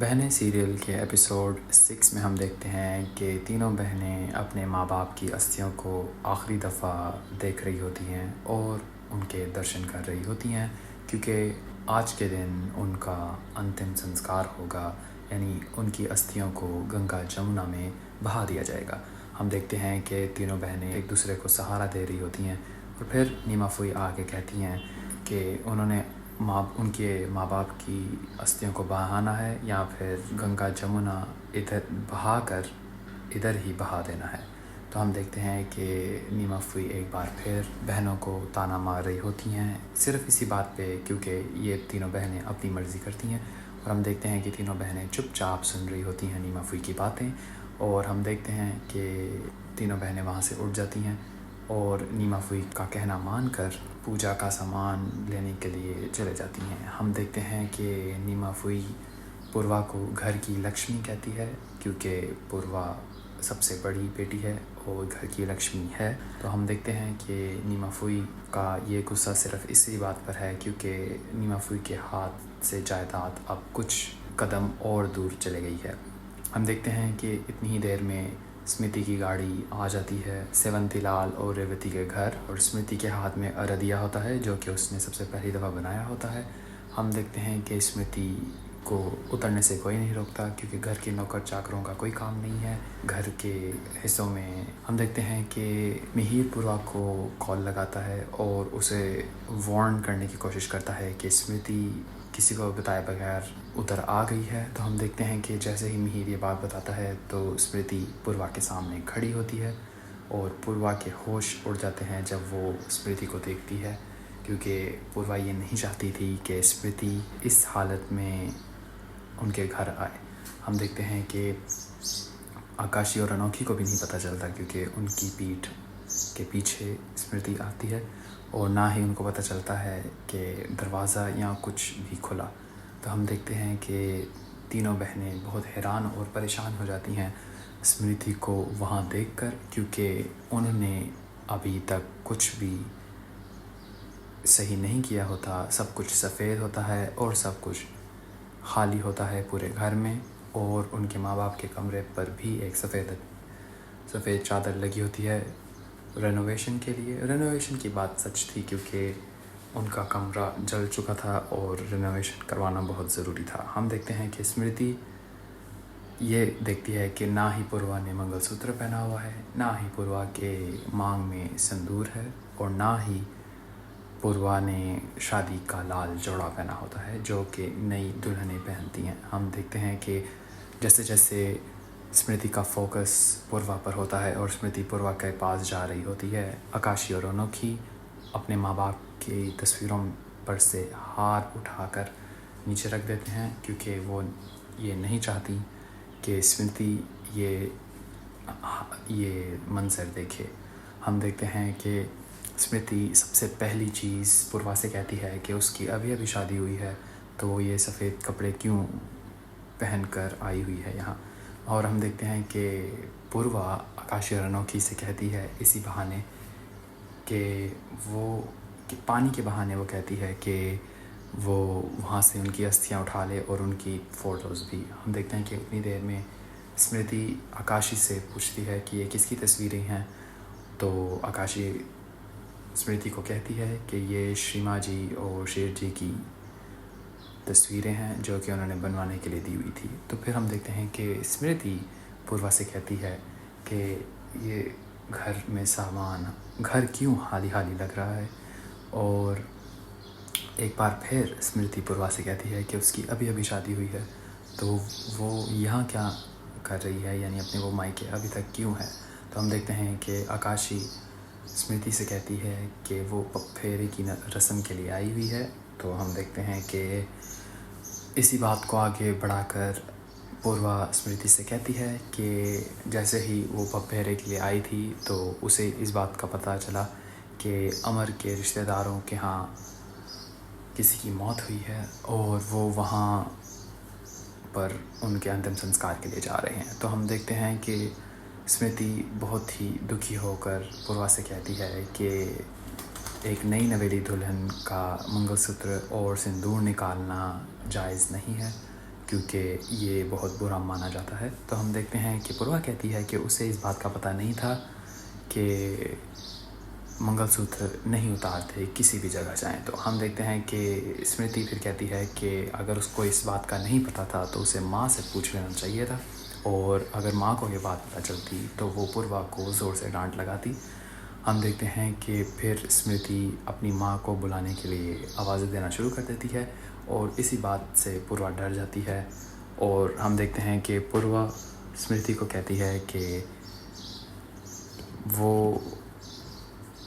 बहनें सीरियल के एपिसोड 6 में हम देखते हैं कि तीनों बहनें अपने माँ बाप की अस्थियों को आखिरी दफ़ा देख रही होती हैं और उनके दर्शन कर रही होती हैं, क्योंकि आज के दिन उनका अंतिम संस्कार होगा, यानी उनकी अस्थियों को गंगा जमुना में बहा दिया जाएगा। हम देखते हैं कि तीनों बहनें एक दूसरे को सहारा दे रही होती हैं और फिर नीमा फूई आके कहती हैं कि उन्होंने उनके माँ बाप की अस्थियों को बहाना है या फिर गंगा जमुना इधर बहा कर इधर ही बहा देना है। तो हम देखते हैं कि नीमा फूई एक बार फिर बहनों को ताना मार रही होती हैं, सिर्फ इसी बात पे, क्योंकि ये तीनों बहनें अपनी मर्ज़ी करती हैं। और हम देखते हैं कि तीनों बहनें चुपचाप सुन रही होती हैं नीमा फूई की बातें, और हम देखते हैं कि तीनों बहनें वहाँ से उठ जाती हैं और नीमा फूई का कहना मानकर पूजा का सामान लेने के लिए चले जाती हैं। हम देखते हैं कि नीमा फूई पूर्वा को घर की लक्ष्मी कहती है, क्योंकि पूर्वा सबसे बड़ी बेटी है और घर की लक्ष्मी है। तो हम देखते हैं कि नीमा फूई का ये गुस्सा सिर्फ इसी बात पर है क्योंकि नीमा फूई के हाथ से जायदाद अब कुछ कदम और दूर चले गई है। हम देखते हैं कि इतनी ही देर में स्मृति की गाड़ी आ जाती है सेवंती लाल और रेवती के घर, और स्मृति के हाथ में अरदिया होता है जो कि उसने सबसे पहली दफ़ा बनाया होता है। हम देखते हैं कि स्मृति को उतरने से कोई नहीं रोकता, क्योंकि घर के नौकर चाकरों का कोई काम नहीं है घर के हिस्सों में। हम देखते हैं कि मिहिर पूर्वा को कॉल लगाता है और उसे वार्न करने की कोशिश करता है कि स्मृति किसी को बताए बगैर उतर आ गई है। तो हम देखते हैं कि जैसे ही मिहिर ये बात बताता है तो स्मृति पूर्वा के सामने खड़ी होती है और पूर्वा के होश उड़ जाते हैं जब वो स्मृति को देखती है, क्योंकि पूर्वा ये नहीं चाहती थी कि स्मृति इस हालत में उनके घर आए। हम देखते हैं कि आकाशी और अनोखी को भी नहीं पता चलता, क्योंकि उनकी पीठ के पीछे स्मृति आती है और ना ही उनको पता चलता है कि दरवाज़ा या कुछ भी खुला। तो हम देखते हैं कि तीनों बहनें बहुत हैरान और परेशान हो जाती हैं स्मृति को वहाँ देखकर, क्योंकि उन्होंने अभी तक कुछ भी सही नहीं किया होता। सब कुछ सफ़ेद होता है और सब कुछ खाली होता है पूरे घर में, और उनके माँ बाप के कमरे पर भी एक सफ़ेद चादर लगी होती है रेनोवेशन के लिए। रेनोवेशन की बात सच थी, क्योंकि उनका कमरा जल चुका था और रेनोवेशन करवाना बहुत ज़रूरी था। हम देखते हैं कि स्मृति ये देखती है कि ना ही पूर्वा ने मंगलसूत्र पहना हुआ है, ना ही पूर्वा के मांग में सिंदूर है, और ना ही पूर्वा ने शादी का लाल जोड़ा पहना होता है जो कि नई दुल्हनें पहनती हैं। हम देखते हैं कि जैसे जैसे स्मृति का फोकस पूर्वा पर होता है और स्मृति पूर्वा के पास जा रही होती है, आकाशी और अनोखी अपने माँ बाप की तस्वीरों पर से हार उठाकर नीचे रख देते हैं, क्योंकि वो ये नहीं चाहती कि स्मृति ये मंजर देखे। हम देखते हैं कि स्मृति सबसे पहली चीज़ पूर्वा से कहती है कि उसकी अभी अभी शादी हुई है, तो वो ये सफ़ेद कपड़े क्यों पहन कर आई हुई है यहाँ। और हम देखते हैं कि पूर्वा आकाशी और अनोखी से कहती है इसी बहाने कि पानी के बहाने वो कहती है कि वो वहाँ से उनकी अस्थियाँ उठा ले और उनकी फ़ोटोज़ भी। हम देखते हैं कि उतनी देर में स्मृति आकाशी से पूछती है कि ये किसकी तस्वीरें हैं, तो आकाशी स्मृति को कहती है कि ये श्रीमा जी और शेर जी की तस्वीरें हैं जो कि उन्होंने बनवाने के लिए दी हुई थी। तो फिर हम देखते हैं कि स्मृति पूर्वा से कहती है कि ये घर में सामान, घर क्यों खाली खाली लग रहा है। और एक बार फिर स्मृति पूर्वा से कहती है कि उसकी अभी अभी शादी हुई है, तो वो यहाँ क्या कर रही है, यानी अपने वो मायके अभी तक क्यों है। तो हम देखते हैं कि आकाशी स्मृति से कहती है कि वो पगफेरे की रस्म के लिए आई हुई है। तो हम देखते हैं कि इसी बात को आगे बढ़ाकर पूर्वा स्मृति से कहती है कि जैसे ही वो पगफेरे के लिए आई थी तो उसे इस बात का पता चला कि अमर के रिश्तेदारों के यहाँ किसी की मौत हुई है और वो वहाँ पर उनके अंतिम संस्कार के लिए जा रहे हैं। तो हम देखते हैं कि स्मृति बहुत ही दुखी होकर पूर्वा से कहती है कि एक नई नवेली दुल्हन का मंगलसूत्र और सिंदूर निकालना जायज़ नहीं है, क्योंकि ये बहुत बुरा माना जाता है। तो हम देखते हैं कि पूर्वा कहती है कि उसे इस बात का पता नहीं था कि मंगलसूत्र नहीं उतारते किसी भी जगह जाएं। तो हम देखते हैं कि स्मृति फिर कहती है कि अगर उसको इस बात का नहीं पता था तो उसे माँ से पूछ लेना चाहिए था, और अगर माँ को ये बात पता चलती तो वो पूर्वा को ज़ोर से डांट लगाती। हम देखते हैं कि फिर स्मृति अपनी माँ को बुलाने के लिए आवाज़ें देना शुरू कर देती है, और इसी बात से पूर्वा डर जाती है। और हम देखते हैं कि पूर्वा स्मृति को कहती है कि वो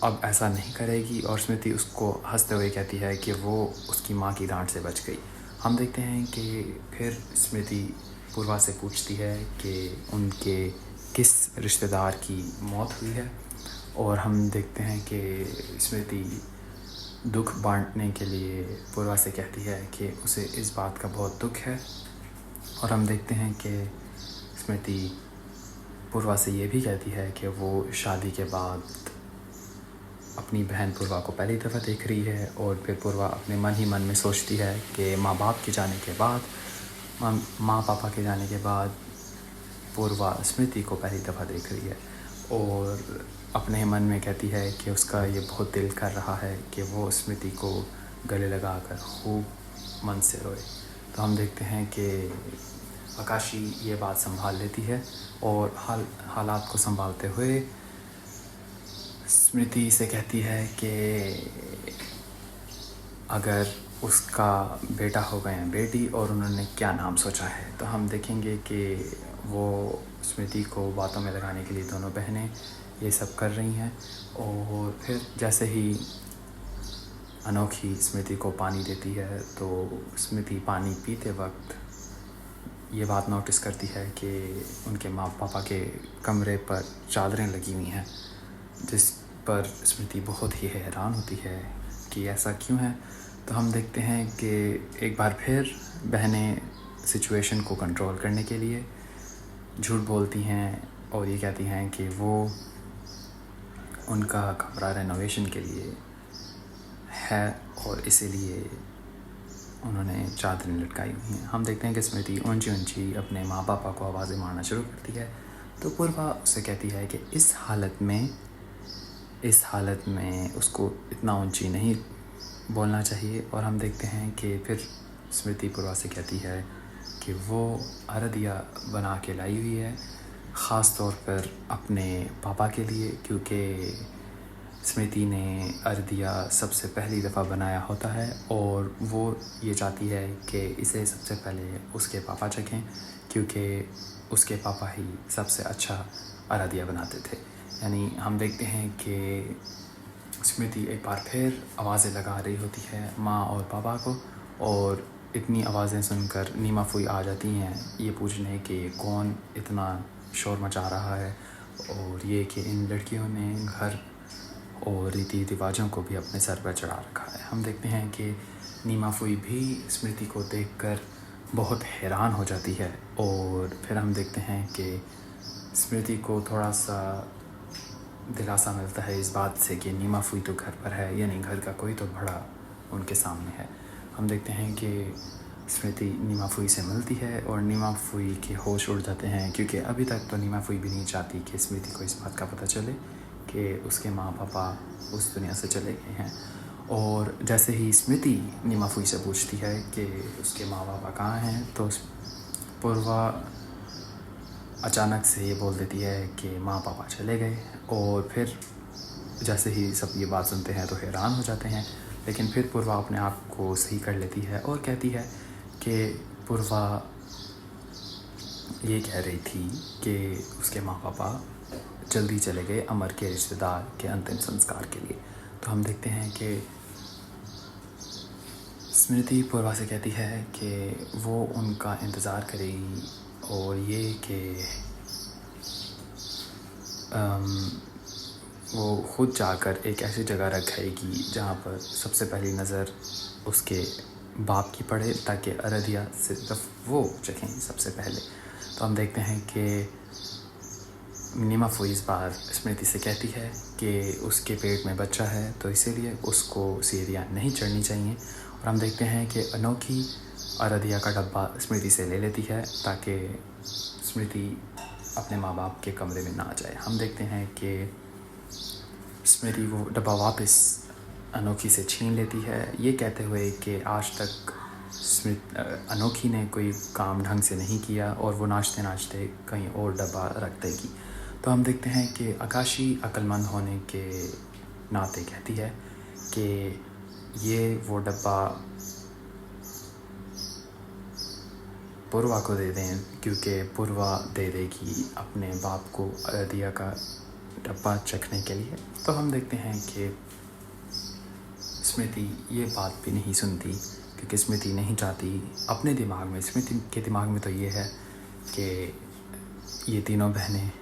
अब ऐसा नहीं करेगी, और स्मृति उसको हंसते हुए कहती है कि वो उसकी माँ की डांट से बच गई। हम देखते हैं कि फिर स्मृति पूर्वा से पूछती है कि उनके किस रिश्तेदार की मौत हुई है, और हम देखते हैं कि स्मृति दुख बांटने के लिए पूर्वा से कहती है कि उसे इस बात का बहुत दुख है। और हम देखते हैं कि स्मृति पूर्वा से ये भी कहती है कि वो शादी के बाद अपनी बहन पूर्वा को पहली दफ़ा देख रही है, और फिर पूर्वा अपने मन ही मन में सोचती है कि माँ पापा के जाने के बाद पूर्वा स्मृति को पहली दफ़ा देख रही है, और अपने मन में कहती है कि उसका ये बहुत दिल कर रहा है कि वो स्मृति को गले लगाकर खूब मन से रोए। तो हम देखते हैं कि आकाशी ये बात संभाल लेती है, और हालात को संभालते हुए स्मृति से कहती है कि अगर उसका बेटा होगा या बेटी, और उन्होंने क्या नाम सोचा है। तो हम देखेंगे कि वो स्मृति को बातों में लगाने के लिए दोनों बहनें ये सब कर रही हैं। और फिर जैसे ही अनोखी स्मृति को पानी देती है, तो स्मृति पानी पीते वक्त ये बात नोटिस करती है कि उनके माँ पापा के कमरे पर चादरें लगी हुई हैं, जिस पर स्मृति बहुत ही हैरान होती है कि ऐसा क्यों है। तो हम देखते हैं कि एक बार फिर बहनें सिचुएशन को कंट्रोल करने के लिए झूठ बोलती हैं, और ये कहती हैं कि वो उनका कमरा रेनोवेशन के लिए है, और इसीलिए उन्होंने चादरें लटकाई हुई हैं। हम देखते हैं कि स्मृति ऊंची ऊंची अपने माँ पापा को आवाज़ें मारना शुरू करती है। तो पूर्वा उससे कहती है कि इस हालत में उसको इतना ऊंची नहीं बोलना चाहिए। और हम देखते हैं कि फिर स्मृति पूर्वा से कहती है कि वो अरदिया बना के लाई हुई है, ख़ास तौर पर अपने पापा के लिए, क्योंकि स्मृति ने अरदिया सबसे पहली दफ़ा बनाया होता है, और वो ये चाहती है कि इसे सबसे पहले उसके पापा चखें, क्योंकि उसके पापा ही सबसे अच्छा अरदिया बनाते थे। यानी हम देखते हैं कि स्मृति एक बार फिर आवाज़ें लगा रही होती है माँ और पापा को, और इतनी आवाज़ें सुनकर नीमा फूई आ जाती हैं ये पूछने कि कौन इतना शोर मचा रहा है, और ये कि इन लड़कियों ने घर और रीति रिवाजों को भी अपने सर पर चढ़ा रखा है। हम देखते हैं कि नीमा फूई भी स्मृति को देखकर बहुत हैरान हो जाती है, और फिर हम देखते हैं कि स्मृति को थोड़ा सा दिलासा मिलता है इस बात से कि नीमा फूई तो घर पर है, यानी घर का कोई तो बड़ा उनके सामने है। हम देखते हैं कि स्मृति नीमा फूई से मिलती है, और नीमा फूई के होश उड़ जाते हैं, क्योंकि अभी तक तो नीमा फूई भी नहीं चाहती कि स्मृति को इस बात का पता चले कि उसके माँ पापा उस दुनिया से चले गए हैं। और जैसे ही स्मृति नीमा फूई से पूछती है कि उसके माँ पापा कहाँ हैं, तो पूर्वा अचानक से ये बोल देती है कि माँ पापा चले गए। और फिर जैसे ही सब ये बात सुनते हैं तो हैरान हो जाते हैं, लेकिन फिर पूर्वा अपने आप को सही कर लेती है और कहती है कि पूर्वा ये कह रही थी कि उसके माँ पापा जल्दी चले गए अमर के रिश्तेदार के अंतिम संस्कार के लिए। तो हम देखते हैं कि स्मृति पूर्वा से कहती है कि वो उनका इंतज़ार करेगी, और ये कि वो ख़ुद जाकर एक ऐसी जगह रखेगी जहाँ पर सबसे पहली नज़र उसके बाप की पड़े, ताकि अरदिया सिर्फ वो चखें सबसे पहले। तो हम देखते हैं कि नीमा फूई इस बार स्मृति से कहती है कि उसके पेट में बच्चा है, तो इसीलिए उसको सीढ़ियाँ नहीं चढ़नी चाहिए। और हम देखते हैं कि अनोखी आराध्या का डब्बा स्मृति से ले लेती है ताकि स्मृति अपने माँ बाप के कमरे में ना जाए। हम देखते हैं कि स्मृति वो डब्बा वापस अनोखी से छीन लेती है, ये कहते हुए कि आज तक अनोखी ने कोई काम ढंग से नहीं किया और वो नाचते नाचते कहीं और डब्बा रख देगी। तो हम देखते हैं कि आकाशी अक्लमंद होने के नाते कहती है कि ये वो डब्बा पूर्वा को दे दें, क्योंकि पूर्वा दे देगी अपने बाप को आराध्या का डब्बा चखने के लिए। तो हम देखते हैं कि स्मृति ये बात भी नहीं सुनती, क्योंकि स्मृति नहीं चाहती अपने दिमाग में, स्मृति के दिमाग में तो ये है कि ये तीनों बहनें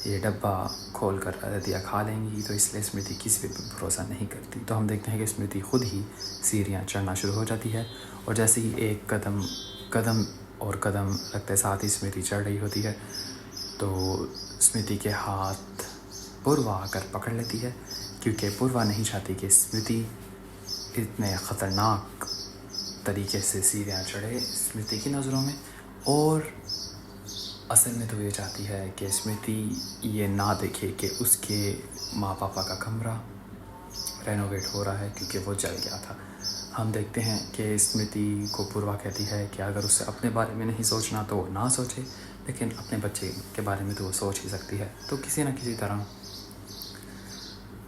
ये डब्बा खोल कर आराध्या खा लेंगी, तो इसलिए स्मृति किसी पे भरोसा नहीं करती। तो हम देखते हैं कि स्मृति खुद ही सीढ़ियाँ चढ़ना शुरू हो जाती है और जैसे ही एक कदम रखते साथ ही स्मृति चढ़ रही होती है तो स्मृति के हाथ पूर्वा आकर पकड़ लेती है, क्योंकि पूर्वा नहीं चाहती कि स्मृति इतने ख़तरनाक तरीके से सीढ़ियाँ चढ़े स्मृति की नज़रों में। और असल में तो ये चाहती है कि स्मृति ये ना देखे कि उसके माँ पापा का कमरा रेनोवेट हो रहा है, क्योंकि वो जल गया था। हम देखते हैं कि स्मृति को पूर्वा कहती है कि अगर उसे अपने बारे में नहीं सोचना तो वो ना सोचे, लेकिन अपने बच्चे के बारे में तो वो सोच ही सकती है। तो किसी न किसी तरह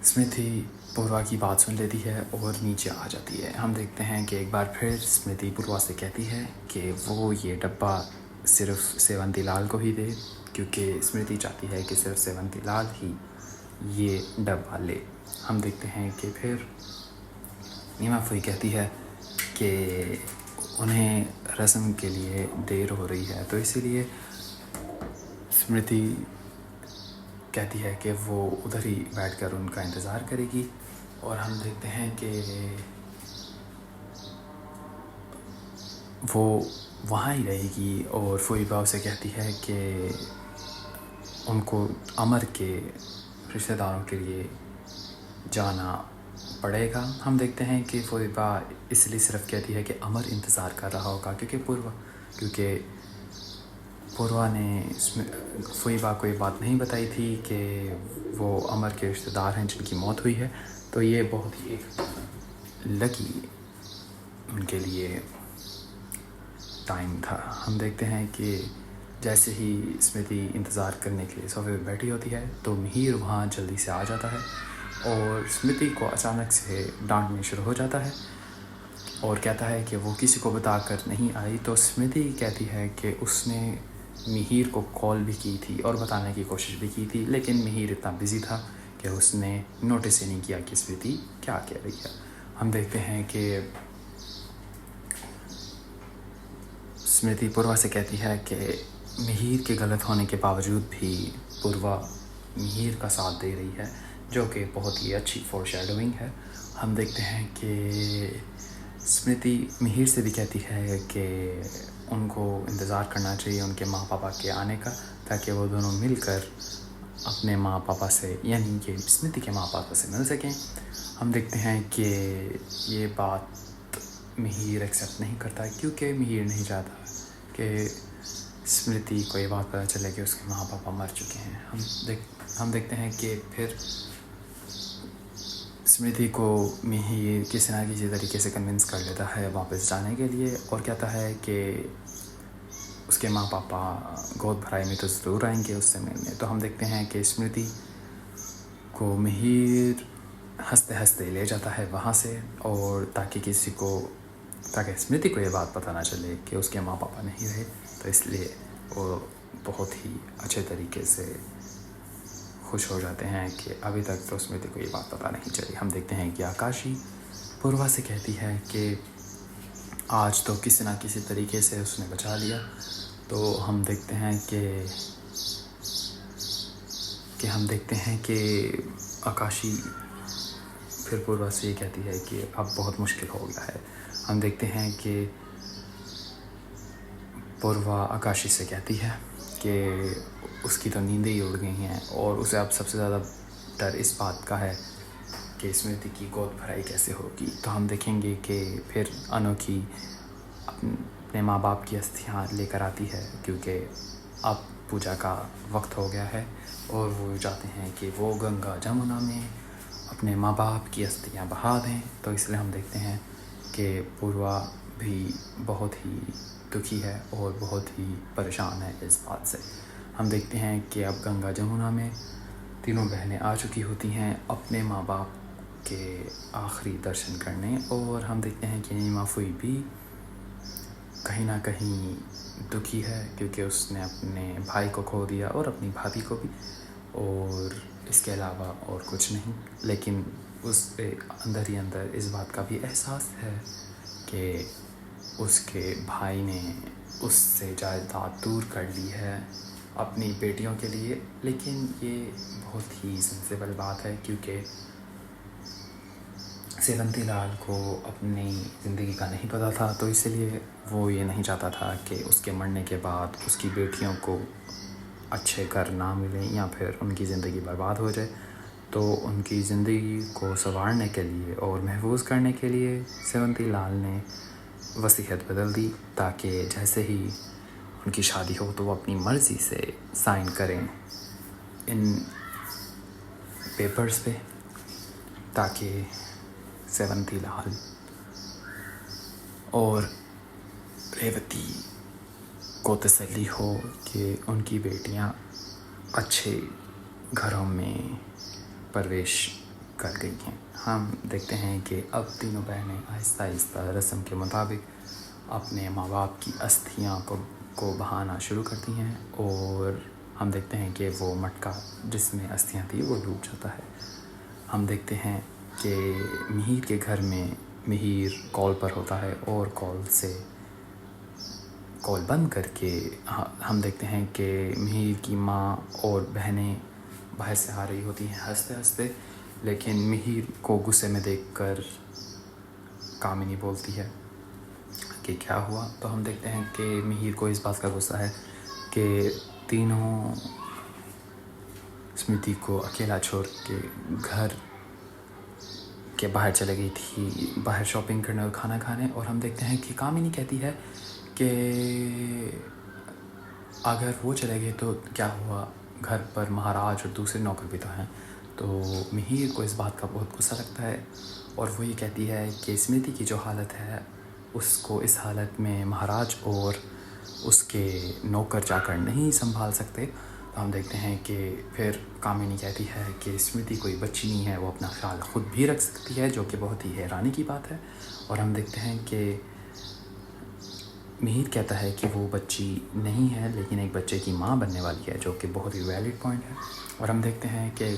स्मृति पूर्वा की बात सुन लेती है और नीचे आ जाती है। हम देखते हैं कि एक बार फिर स्मृति पूर्वा से कहती है कि वो ये डब्बा सिर्फ सेवंती लाल को ही दे, क्योंकि स्मृति चाहती है कि सिर्फ सेवंती लाल ही ये डब्बा ले। हम देखते हैं कि फिर नीमा फुई कहती है कि उन्हें रस्म के लिए देर हो रही है, तो इसीलिए स्मृति कहती है कि वो उधर ही बैठकर उनका इंतज़ार करेगी। और हम देखते हैं कि वो वहाँ ही रहेगी और फुईबा उसे कहती है कि उनको अमर के रिश्तेदारों के लिए जाना पड़ेगा। हम देखते हैं कि फुईबा इसलिए सिर्फ कहती है कि अमर इंतज़ार कर रहा होगा, क्योंकि पूर्वा ने फुईबा को ये बात नहीं बताई थी कि वो अमर के रिश्तेदार हैं जिनकी मौत हुई है। तो ये बहुत ही एक लकी उनके लिए टाइम था। हम देखते हैं कि जैसे ही स्मृति इंतज़ार करने के लिए सोफे पर बैठी होती है तो मिहिर वहाँ जल्दी से आ जाता है और स्मृति को अचानक से डांटने शुरू हो जाता है और कहता है कि वो किसी को बताकर नहीं आई। तो स्मृति कहती है कि उसने मिहिर को कॉल भी की थी और बताने की कोशिश भी की थी, लेकिन मिहिर इतना बिजी था कि उसने नोटिस ही नहीं किया कि स्मृति क्या कह रही है। हम देखते हैं कि स्मृति पूर्वा से कहती है कि मिहिर के गलत होने के बावजूद भी पूर्वा मिहिर का साथ दे रही है, जो कि बहुत ही अच्छी फोरशैडोइंग है। हम देखते हैं कि स्मृति मिहिर से भी कहती है कि उनको इंतज़ार करना चाहिए उनके माँ पापा के आने का, ताकि वो दोनों मिलकर अपने माँ पापा से यानी कि स्मृति के माँ पापा से मिल सकें। हम देखते हैं कि ये बात मिहिर एक्सेप्ट नहीं करता, क्योंकि मिहिर नहीं चाहता कि स्मृति को ये बात पता चले कि उसके माँ पापा मर चुके हैं। हम देखते हैं कि फिर स्मृति को मिहिर किसी न किसी तरीके से कन्विंस कर लेता है वापस जाने के लिए और कहता है कि उसके माँ पापा गोद भराई में तो ज़रूर आएंगे उससे मिलने। तो हम देखते हैं कि स्मृति को मिहिर हंसते हंसते ले जाता है वहाँ से, और ताकि स्मृति को ये बात पता ना चले कि उसके माँ पापा नहीं रहे। तो इसलिए वो बहुत ही अच्छे तरीके से खुश हो जाते हैं कि अभी तक तो स्मृति को ये बात पता नहीं चली। हम देखते हैं कि आकाशी पूर्वा से कहती है कि आज तो किसी ना किसी तरीके से उसने बचा लिया। तो हम देखते हैं कि आकाशी फिर पूर्वा से ये कहती है कि अब बहुत मुश्किल हो गया है। हम देखते हैं कि पूर्वा आकाशी से कहती है कि उसकी तो नींदें ही उड़ गई हैं और उसे अब सबसे ज़्यादा डर इस बात का है कि स्मृति की गोद भराई कैसे होगी। तो हम देखेंगे कि फिर अनोखी अपने माँ बाप की अस्थियाँ लेकर आती है, क्योंकि अब पूजा का वक्त हो गया है और वो चाहते हैं कि वो गंगा जमुना में अपने माँ बाप की अस्थियाँ बहा दें। तो इसलिए हम देखते हैं कि पूर्वा भी बहुत ही दुखी है और बहुत ही परेशान है इस बात से। हम देखते हैं कि अब गंगा जमुना में तीनों बहनें आ चुकी होती हैं अपने माँ बाप के आखिरी दर्शन करने, और हम देखते हैं कि नीमा फुई भी कहीं ना कहीं दुखी है, क्योंकि उसने अपने भाई को खो दिया और अपनी भाभी को भी, और इसके अलावा और कुछ नहीं। लेकिन उसके अंदर ही अंदर इस बात का भी एहसास है कि उसके भाई ने उससे जायदाद दूर कर ली है अपनी बेटियों के लिए। लेकिन ये बहुत ही सेंसिबल बात है, क्योंकि सेवंती लाल को अपनी ज़िंदगी का नहीं पता था, तो इसलिए वो ये नहीं चाहता था कि उसके मरने के बाद उसकी बेटियों को अच्छे घर ना मिलें या फिर उनकी ज़िंदगी बर्बाद हो जाए। तो उनकी ज़िंदगी को संवारने के लिए और महफूज करने के लिए सेवंती लाल ने वसीयत बदल दी, ताकि जैसे ही उनकी शादी हो तो वो अपनी मर्ज़ी से साइन करें इन पेपर्स पे, ताकि सेवंती लाल और रेवती को तसल्ली हो कि उनकी बेटियां अच्छे घरों में प्रवेश कर गई हैं। हम देखते हैं कि अब तीनों बहनें आहिस्ता आहिस्ता रस्म के मुताबिक अपने माँ बाप की अस्थियाँ को बहाना शुरू करती हैं, और हम देखते हैं कि वो मटका जिसमें अस्थियाँ थी वो डूब जाता है। हम देखते हैं कि मिहिर के घर में मिहिर कॉल पर होता है, और कॉल बंद करके हम देखते हैं कि मिहिर की माँ और बहनें बाहर से आ रही होती हैं हंसते हंसते। लेकिन मिहिर को गुस्से में देखकर कामिनी बोलती है कि क्या हुआ। तो हम देखते हैं कि मिहिर को इस बात का गुस्सा है कि तीनों स्मृति को अकेला छोड़ के घर के बाहर चले गई थी, बाहर शॉपिंग करने और खाना खाने। और हम देखते हैं कि कामिनी कहती है कि अगर वो चले गए तो क्या हुआ, घर पर महाराज और दूसरे नौकर भी तो हैं। तो मिहिर को इस बात का बहुत गुस्सा लगता है, और वो ये कहती है कि स्मृति की जो हालत है उसको इस हालत में महाराज और उसके नौकर जाकर नहीं संभाल सकते। तो हम देखते हैं कि फिर कामिनी कहती है कि स्मृति कोई बच्ची नहीं है, वो अपना ख्याल खुद भी रख सकती है, जो कि बहुत ही हैरानी की बात है। और हम देखते हैं कि मिहिर कहता है कि वो बच्ची नहीं है, लेकिन एक बच्चे की माँ बनने वाली है, जो कि बहुत ही वैलिड पॉइंट है। और हम देखते हैं कि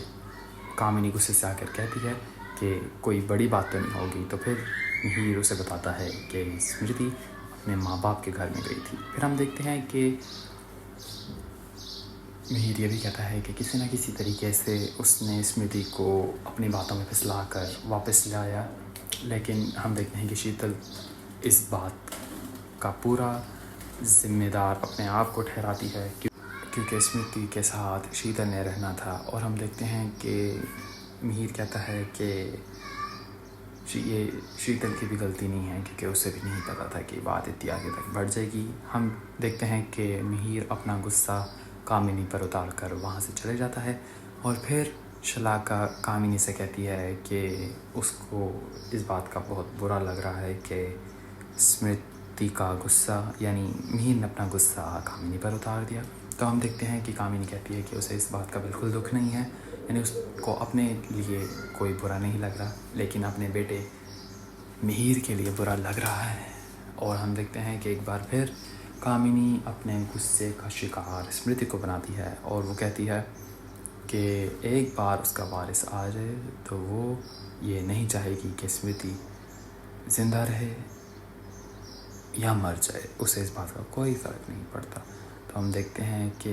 कामिनी गुस्से से आकर कहती है कि कोई बड़ी बात तो नहीं होगी। तो फिर मिहिर उसे बताता है कि स्मृति अपने माँ बाप के घर में गई थी। फिर हम देखते हैं कि मिहिर ये भी कहता है कि किसी न किसी तरीके से उसने स्मृति को अपनी बातों में फिसला कर वापस लाया। लेकिन हम देखते हैं कि शीतल इस बात का पूरा जिम्मेदार अपने आप को ठहराती है, क्योंकि स्मृति के साथ शीतल ने रहना था। और हम देखते हैं कि मिहिर कहता है कि ये शीतल की भी गलती नहीं है, क्योंकि उसे भी नहीं पता था कि बात इतनी आगे तक बढ़ जाएगी। हम देखते हैं कि मिहिर अपना गुस्सा कामिनी पर उतार कर वहाँ से चले जाता है, और फिर शलाका कामिनी से कहती है कि उसको इस बात का बहुत बुरा लग रहा है कि स्मृति का गुस्सा, यानी मिहिर ने अपना गुस्सा कामिनी पर उतार दिया। तो हम देखते हैं कि कामिनी कहती है कि उसे इस बात का बिल्कुल दुख नहीं है, यानी उसको अपने लिए कोई बुरा नहीं लग रहा, लेकिन अपने बेटे मिहिर के लिए बुरा लग रहा है। और हम देखते हैं कि एक बार फिर कामिनी अपने गुस्से का शिकार स्मृति को बनाती है, और वो कहती है कि एक बार उसका वारिस आ जाए तो वो ये नहीं चाहेगी कि स्मृति ज़िंदा रहे या मर जाए, उसे इस बात का कोई फ़र्क नहीं पड़ता। तो हम देखते हैं कि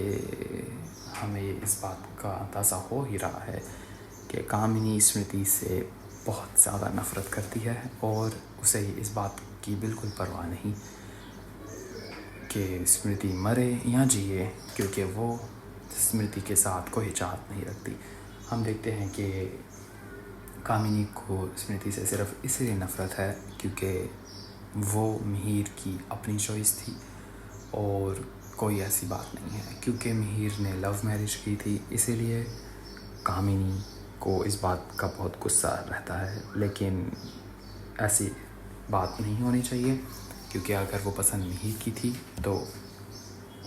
हमें इस बात का अंदाज़ा हो ही रहा है कि कामिनी स्मृति से बहुत ज़्यादा नफ़रत करती है, और उसे इस बात की बिल्कुल परवाह नहीं कि स्मृति मरे या जिए, क्योंकि वो स्मृति के साथ कोई चाहत नहीं रखती। हम देखते हैं कि कामिनी को स्मृति से सिर्फ इसलिए नफ़रत है क्योंकि वो मिहिर की अपनी चॉइस थी और कोई ऐसी बात नहीं है। क्योंकि मिहिर ने लव मैरिज की थी, इसीलिए कामिनी को इस बात का बहुत गुस्सा रहता है, लेकिन ऐसी बात नहीं होनी चाहिए। क्योंकि अगर वो पसंद मिहिर की थी तो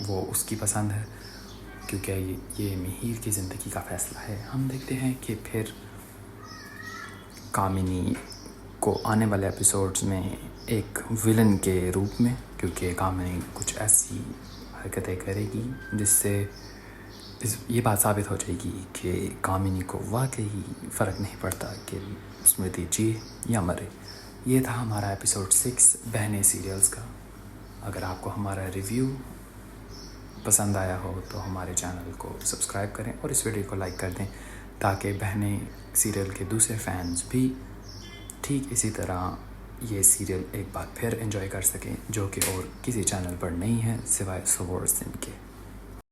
वो उसकी पसंद है, क्योंकि ये मिहिर की ज़िंदगी का फ़ैसला है। हम देखते हैं कि फिर कामिनी को आने वाले एपिसोड्स में एक विलन के रूप में, क्योंकि कामिनी कुछ ऐसी हरकतें करेगी जिससे ये बात साबित हो जाएगी कि कामिनी को वाकई फ़र्क नहीं पड़ता कि स्मृति जी या मरे। ये था हमारा एपिसोड 6 बहनें सीरियल्स का। अगर आपको हमारा रिव्यू पसंद आया हो तो हमारे चैनल को सब्सक्राइब करें और इस वीडियो को लाइक कर दें, ताकि बहनें सीरियल के दूसरे फैंस भी ठीक इसी तरह ये सीरियल एक बार फिर एंजॉय कर सकें, जो कि और किसी चैनल पर नहीं है सिवाय सोवर्स इनके।